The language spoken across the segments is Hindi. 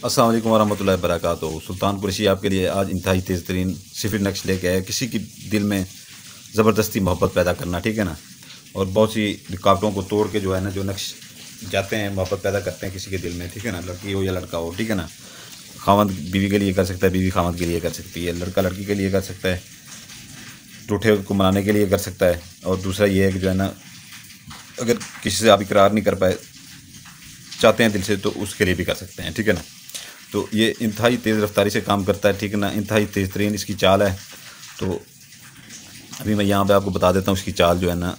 अस्सलाम वालेकुम वरहमतुल्लाहि वबरकातुहू। सुल्तान कुरैशी आपके लिए आज इंतहाई तेज़ तरीन सिफर नक्श लेके आया। किसी की दिल में ज़बरदस्ती मोहब्बत पैदा करना, ठीक है ना, और बहुत सी रुकावटों को तोड़ के जो है ना, जो नक्श जाते हैं, मोहब्बत पैदा करते हैं किसी के दिल में, ठीक है ना, लड़की हो या लड़का हो, ठीक है ना। खावंद बीवी के लिए कर सकता है, बीवी खावंद के लिए कर सकती है, लड़का लड़की के लिए कर सकता है, टूटे को मनाने के लिए कर सकता है। और दूसरा ये है कि जो है ना, अगर किसी से आप इकरार नहीं कर पाए चाहते हैं दिल से, तो उसके लिए भी कर सकते हैं, ठीक है ना। तो ये इंतहाई तेज़ रफ्तारी से काम करता है, ठीक है ना, इंतहाई तेज़ तरीन इसकी चाल है। तो अभी मैं यहाँ पे आपको बता देता हूँ इसकी चाल जो है ना,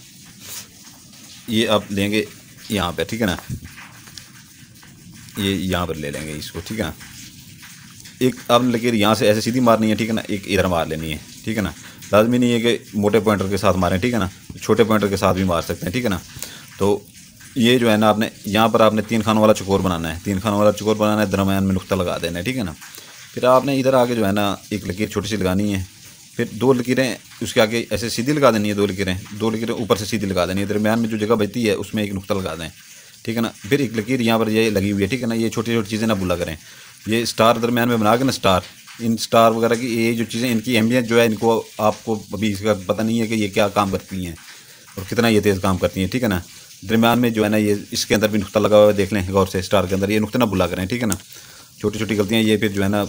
ये आप लेंगे यहाँ पे, ठीक है ना, ये यहाँ पर ले लेंगे इसको, ठीक है ना। एक आपने लकीर यहाँ से ऐसे सीधी मारनी है, ठीक है ना, एक इधर मार लेनी है, ठीक है ना। लाजमी नहीं है कि मोटे पॉइंटर के साथ मारें, ठीक है ना, छोटे पॉइंटर के साथ भी मार सकते हैं, ठीक है ना। तो ये जो है ना, आपने यहाँ पर आपने 3 खानों वाला चकोर बनाना है, 3 खानों वाला चकोर बनाना है, दरमियान में नुक्ता लगा देना है, ठीक है ना। फिर आपने इधर आगे जो है ना, एक लकीर छोटी सी लगानी है, फिर 2 लकीरें उसके आगे ऐसे सीधी लगा देनी है, 2 लकीरें ऊपर से सीधी लगा देनी है, दरमियान में जो जगह बचती है उसमें एक नुक्ता लगा दें, ठीक है ना। फिर एक लकीर यहाँ पर ये लगी हुई है, ठीक है ना। ये छोटी छोटी चीज़ें ना भूला करें, ये स्टार दरमियान में बना के ना, स्टार, इन स्टार वगैरह की ये जो चीज़ें, इनकी अहमियत जो है, इनको आपको अभी इसका पता नहीं है कि ये क्या काम करती हैं और कितना ये तेज़ काम करती हैं, ठीक है ना। दरमियान में जो है ना, ये इसके अंदर भी नुक्ता लगा हुआ है, देख लें गौर से, स्टार के अंदर ये नुक्ता ना भुला करें, ठीक है ना। छोटी छोटी गलतियाँ ये फिर जो है ना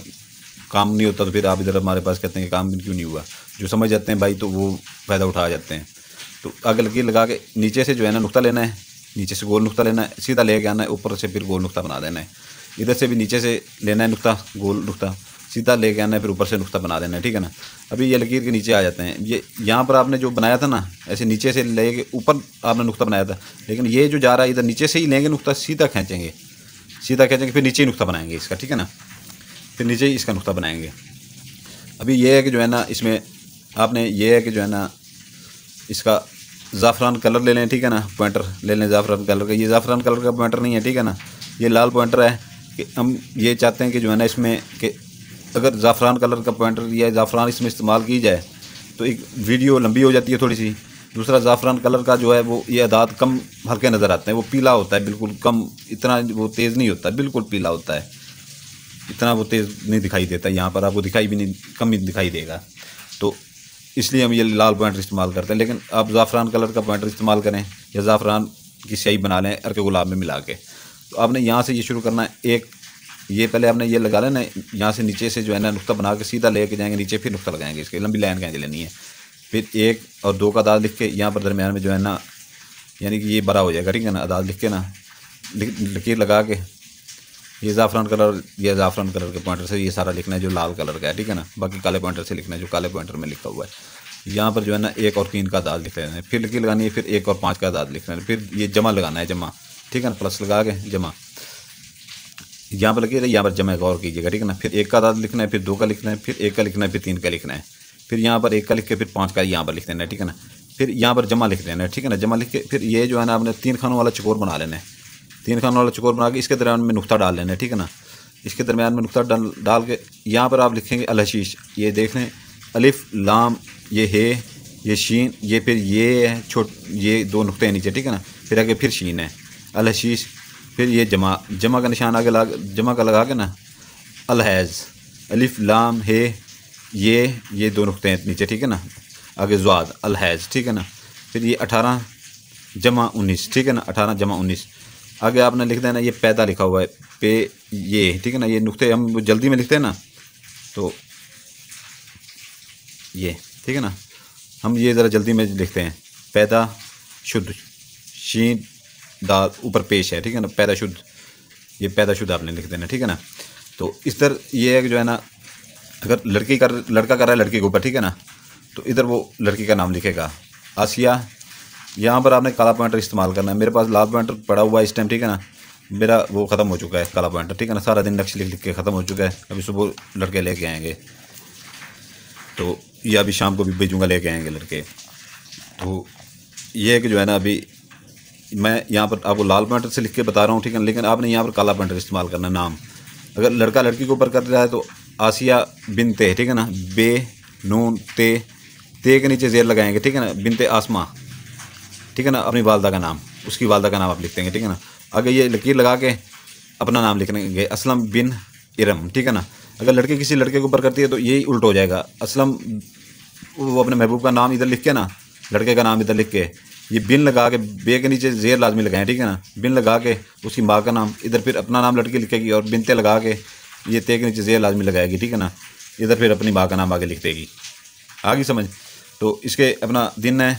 काम नहीं होता, तो फिर आप इधर हमारे पास कहते हैं कि काम क्यों नहीं हुआ। जो समझ जाते हैं भाई तो वो फ़ायदा उठा जाते हैं। तो आगे लकीर लगा के नीचे से जो है ना नुक्ता लेना है, नीचे से गोल नुक्ता लेना है, सीधा लेके आना है, ऊपर से फिर गोल नुक्ता बना देना है। इधर से भी नीचे से लेना है नुक्ता, गोल नुक्ता सीधा लेके आना है, फिर ऊपर से नुक्ता बना देना है, ठीक है ना। अभी ये लकीर के नीचे आ जाते हैं, ये यहाँ पर आपने जो बनाया था ना, ऐसे नीचे से लेके ऊपर आपने नुक्ता बनाया था, लेकिन ये जो जा रहा है इधर नीचे से ही लेंगे नुक्ता, सीधा खींचेंगे, फिर नीचे ही नुक्ता बनाएंगे इसका, ठीक है ना, फिर नीचे ही इसका नुक्ता बनाएंगे। अभी ये है कि जो है ना, इसमें आपने ये है कि जो है ना, इसका ज़ाफ़रान कलर ले लें, ठीक है ना, पॉइंटर ले लें ज़ाफ़रान कलर का। ये ज़ाफ़रान कलर का पॉइंटर नहीं है, ठीक है ना, ये लाल पॉइंटर है। कि हम ये चाहते हैं कि जो है ना, इसमें कि अगर ज़ाफ़रान कलर का पॉइंटर या ज़ाफ़रान इसमें इस्तेमाल की जाए तो एक वीडियो लंबी हो जाती है थोड़ी सी। दूसरा, ज़ाफ़रान कलर का जो है वो ये अदाद कम हल्के नज़र आते हैं, वो पीला होता है बिल्कुल कम, इतना वो तेज़ नहीं होता, बिल्कुल पीला होता है, इतना वो तेज़ नहीं दिखाई देता। यहाँ पर आपको दिखाई भी नहीं, कम ही दिखाई देगा। तो इसलिए हम ये लाल पॉइंटर इस्तेमाल करते हैं। लेकिन आप ज़ाफ़रान कलर का पॉइंटर इस्तेमाल करें या ज़ाफ़रान की स्याही बना लें अर्क गुलाब में मिला के। तो आपने यहाँ से ये शुरू करना है, एक ये पहले आपने ये लगा लेना, यहाँ से नीचे से जो है ना नुक्ता बना के सीधा लेके जाएंगे नीचे, फिर नुक्ता लगाएंगे, इसके लंबी लाइन खींच लेनी है। फिर 1 और 2 का अदाद लिख के यहाँ पर दरमियान में जो है ना, यानी कि ये बड़ा हो जाएगा, ठीक है ना, अदाद लिख के ना लकीर लगा के ये ज़ाफ़रान कलर या ज़ाफ़रान कलर के पॉइंटर से ये सारा लिखना है जो लाल कलर का है, ठीक है ना। बाकी काले पॉइंटर से लिखना है जो काले पॉइंटर में लिखा हुआ है। यहाँ पर जो है ना 1 और 3 का अदाद लिख लेना है, फिर लकीर लगानी है, फिर 1 और 5 का अदाद लिखना है, फिर ये जमा लगाना है, जमा, ठीक है ना, प्लस लगा के जमा, यहाँ पर लकीर है, यहाँ पर जमा गौर कीजिएगा, ठीक है ना। फिर 1 का अदाद लिखना है, फिर 2 का लिखना है, फिर 1 का लिखना है, फिर 3 का लिखना है, फिर यहाँ पर 1 का लिख के फिर 5 का यहाँ पर लिख देना है, ठीक है ना। फिर यहाँ पर जमा लिख देना है, ठीक है ना, जमा लिख के फिर ये जो है ना, आपने 3 खानों वाला चकोर बना लेना है। 3 खानों वाला चकोर बना के इसके दरमियान में नुक्ता डाल लेना है, ठीक है ना। इसके दरमियान में नुक्ता डाल के यहाँ पर आप लिखेंगे अल हशीश, ये देख लें, अलिफ लाम, ये है, ये शीन, ये फिर ये है ये 2 नुक्ते हैं नीचे, ठीक है ना, फिर आगे फिर शीन है, अल हशीश, फिर ये जमा का निशान आगे जमा का लगा के ना, अल हैज़, अलिफ लाम है, ये 2 नुक्ते हैं नीचे, ठीक है ना, आगे ज़्वाद, अल हैज़, ठीक है ना। फिर ये 18 जमा 19, ठीक है ना, 18 जमा 19, आगे आपने लिख देना, ये पैदा लिखा हुआ है पे, ये, ठीक है ना, ये नुक्ते हम जल्दी में लिखते हैं ना, तो ये, ठीक है ना, हम ये ज़रा जल्दी में लिखते हैं, पैदा शुद्ध, शीन दाल ऊपर पेश है, ठीक है ना, पैदा शुद्ध, ये पैदा शुद्ध आपने लिख देना, ठीक है ना। तो इस तरह ये है कि जो है ना, अगर लड़का कर रहा है लड़की के ऊपर, ठीक है ना, तो इधर वो लड़की का नाम लिखेगा आसिया। यहाँ पर आपने काला पॉइंटर इस्तेमाल करना है, मेरे पास लाल पॉइंटर पड़ा हुआ है इस टाइम, ठीक है ना, मेरा वो ख़त्म हो चुका है काला पॉइंटर, ठीक है ना, सारा दिन नक्श लिख के ख़त्म हो चुका है। अभी सुबह लड़के लेके आएंगे, तो ये अभी शाम को भी भेजूँगा, लेके आएंगे लड़के। तो ये है कि जो है ना, अभी मैं यहाँ पर आपको लाल पॉइंटर से लिख के बता रहा हूँ, ठीक है, लेकिन आपने यहाँ पर काला पॉइंटर इस्तेमाल करना। नाम अगर लड़का लड़की के ऊपर कर रहा है तो आसिया बिनते, ठीक है ना, बे नून ते के नीचे ज़ेर लगाएंगे, ठीक है ना, बिनते आसमा, ठीक है ना, अपनी वालदा का नाम, उसकी वालदा का नाम आप लिख देंगे, ठीक है ना। आगे ये लकीर लगा के अपना नाम लिखेंगे, असलम बिन इरम, ठीक है ना। अगर लड़के किसी लड़के के ऊपर करती है तो यही उल्ट हो जाएगा। असलम वो अपने महबूब का नाम इधर लिख के ना, लड़के का नाम इधर लिख के, ये बिन लगा के बे के नीचे जेर लाजमी लगाएं, ठीक है ना। बिन लगा के उसकी माँ का नाम इधर, फिर अपना नाम लड़की लिखेगी और बिनते लगा के ये ते के नीचे जेर लाजमी लगाएगी, ठीक है ना। इधर फिर अपनी माँ का नाम आगे लिख देगी। आगे समझ। तो इसके अपना दिन है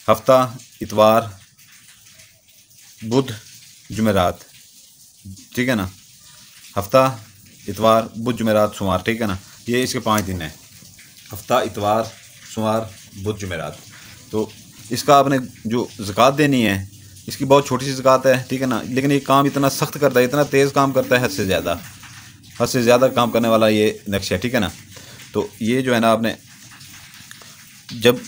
हफ्ता, इतवार, बुध, जुमेरात, ठीक है ना। हफ्ता, इतवार, बुध, जुमेरात, सोमवार, ठीक है ना। ये इसके 5 दिन हैं, हफ्ता, इतवार, सोमवार, बुध, जुमेरात। तो इसका आपने जो ज़कात देनी है, इसकी बहुत छोटी सी ज़कात है, ठीक है ना। लेकिन ये काम इतना सख्त करता है, इतना तेज़ काम करता है, हद से ज़्यादा काम करने वाला ये नक्श है, ठीक है ना। तो ये जो है ना, आपने जब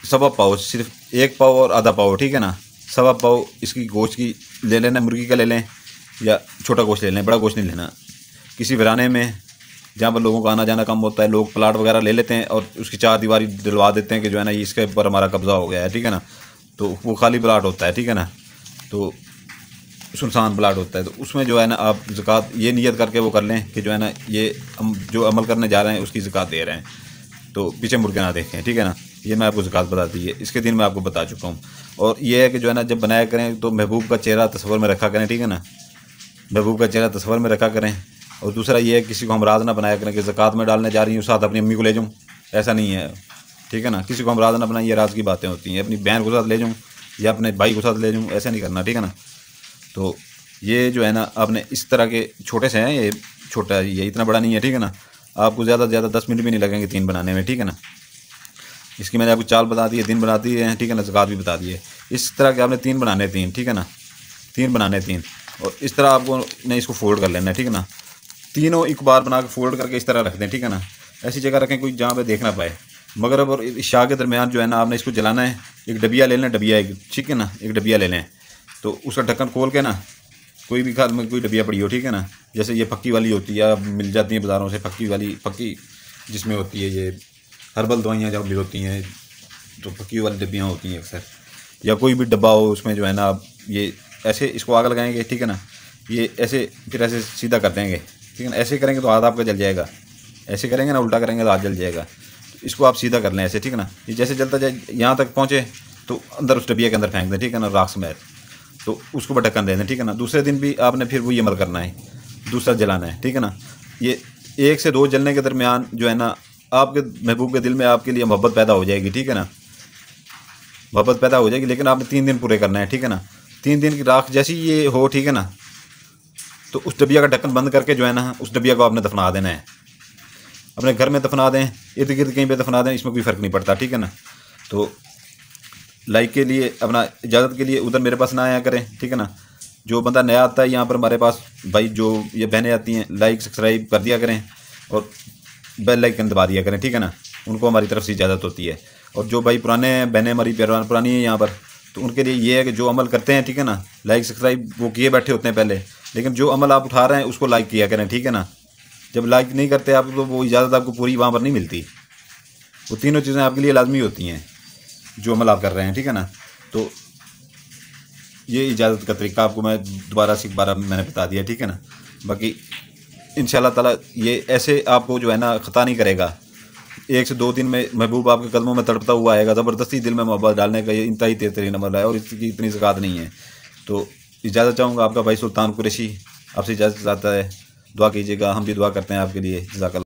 सवा पाव, सिर्फ 1 पाव और आधा पाव, ठीक है ना, सवा पाव इसकी गोश्त की ले लेना, मुर्गी का ले लें या छोटा गोश्त ले लें, बड़ा गोश्त नहीं लेना। किसी वीराने में जहाँ पर लोगों का आना जाना कम होता है, लोग प्लाट वगैरह ले लेते हैं और उसकी 4 दीवारी दिलवा देते हैं कि जो है ना ये इसके ऊपर हमारा कब्ज़ा हो गया है, ठीक है ना। तो वो खाली प्लाट होता है, ठीक है ना, तो सुनसान प्लाट होता है। तो उसमें जो है ना आप ज़कात ये नियत करके वो कर लें कि जो है ना ये हम जो अमल करने जा रहे हैं उसकी ज़कात दे रहे हैं, तो पीछे मुड़ के ना देखें, ठीक है ना। ये मैं आपको ज़कात बता दी है, इसके दिन मैं आपको बता चुका हूँ। और ये है कि जो है ना जब बनाया करें तो महबूब का चेहरा तस्वर में रखा करें, ठीक है ना, महबूब का चेहरा तस्वर में रखा करें। और दूसरा ये है किसी को हम राज ना बनाया करें कि ज़कात में डालने जा रही हूँ साथ अपनी अम्मी को ले जाऊँ, ऐसा नहीं है, ठीक है ना। किसी को हम राज ना बनाएं, ये राज की बातें होती हैं। अपनी बहन को साथ ले जाऊँ या अपने भाई को साथ ले जाऊँ, ऐसा नहीं करना, ठीक है ना। तो ये जो है ना आपने इस तरह के छोटे से हैं, ये छोटा है, ये इतना बड़ा नहीं है, ठीक है ना। आपको ज़्यादा से ज़्यादा 10 मिनट भी नहीं लगेंगे 3 बनाने में, ठीक है ना। इसकी मैंने आपको चाल बता दी है, दिन बता दिए हैं, ठीक है ना, ज़कात भी बता दी है। इस तरह के आपने 3 बनाने 3, ठीक है ना, 3 बनाने 3। और इस तरह आपको नहीं इसको फोल्ड कर लेना है, ठीक है ना। तीनों एक बार बना के फोल्ड करके इस तरह रख दें, ठीक है ना। ऐसी जगह रखें कोई जहाँ पे देख ना पाए। मगरिब और इशा के दरमियान जो है ना आपने इसको जलाना है। एक डबिया ले लें, डबिया एक, ठीक है ना, एक डबिया ले लें। तो उसका ढक्कन खोल के ना, कोई भी घर में कोई डबिया पड़ी हो, ठीक है ना, जैसे ये पक्की वाली होती है, मिल जाती है बाज़ारों से पक्की वाली, पक्की जिसमें होती है ये हर्बल दवाइयाँ जब मिल होती हैं, तो पक्की वाली डब्बियाँ होती हैं अक्सर, या कोई भी डब्बा हो उसमें जो है ना आप ये ऐसे इसको आग लगाएंगे, ठीक है ना। ये ऐसे फिर ऐसे सीधा कर देंगे, ठीक है ना। ऐसे करेंगे तो हाथ आपका जल जाएगा, ऐसे करेंगे ना उल्टा करेंगे तो हाथ जल जाएगा। तो इसको आप सीधा कर लें ऐसे, ठीक है ना। ये जैसे जलता जाए यहाँ तक पहुँचे तो अंदर उस डबिया के अंदर फेंक दें, ठीक है ना, राख समेत। तो उसको पर ढक्कन दे दें, ठीक है ना। दूसरे दिन भी आपने फिर वही अमल करना है, दूसरा जलाना है, ठीक है ना। ये 1 से 2 जलने के दरमियान जो है ना आपके महबूब के दिल में आपके लिए मोहब्बत पैदा हो जाएगी, ठीक है ना, मोहब्बत पैदा हो जाएगी। लेकिन आपने 3 दिन पूरे करना है, ठीक है ना। 3 दिन की राख जैसी ये हो, ठीक है ना, तो उस डबिया का ढक्कन बंद करके जो है ना उस डबिया को आपने दफना देना है। अपने घर में दफना दें, इर्द गिर्द कहीं पे दफना दें, इसमें कोई फ़र्क नहीं पड़ता, ठीक है ना। तो लाइक के लिए अपना इजाज़त के लिए उधर मेरे पास ना आया करें, ठीक है ना। जो बंदा नया आता है यहाँ पर हमारे पास, भाई जो ये बहनें आती हैं, लाइक सब्सक्राइब कर दिया करें और बेल आइकन दबा दिया करें, ठीक है ना। उनको हमारी तरफ से इजाज़त होती है। और जो भाई पुराने बहनें हमारी पुरानी हैं यहाँ पर, तो उनके लिए ये है कि जो अमल करते हैं, ठीक है ना, लाइक सब्सक्राइब वो किए बैठे होते हैं पहले, लेकिन जो अमल आप उठा रहे हैं उसको लाइक किया करें, ठीक है ना। जब लाइक नहीं करते आप तो वो इजाज़त आपको पूरी वहाँ पर नहीं मिलती। वो तीनों चीज़ें आपके लिए लाजमी होती हैं जो अमल आप कर रहे हैं, ठीक है ना। तो ये इजाज़त का तरीका आपको मैं दोबारा से एक बार मैंने बता दिया, ठीक है ना। बाकी इंशाल्लाह ताला ये ऐसे आपको जो है ना ख़ता नहीं करेगा। 1 से 2 दिन में महबूब आपके कदमों में तड़पता हुआ आएगा। ज़बरदस्ती दिल में मोहब्बत डालने का ये इंतहाई बेहतरीन अमल है और इसकी इतनी ज़कात नहीं है। तो इजाज़त चाहूँगा, आपका भाई सुल्तान कुरैशी आपसे इजाज़त चाहता है। दुआ कीजिएगा, हम भी दुआ करते हैं आपके लिए। जज़ाकल्लाह।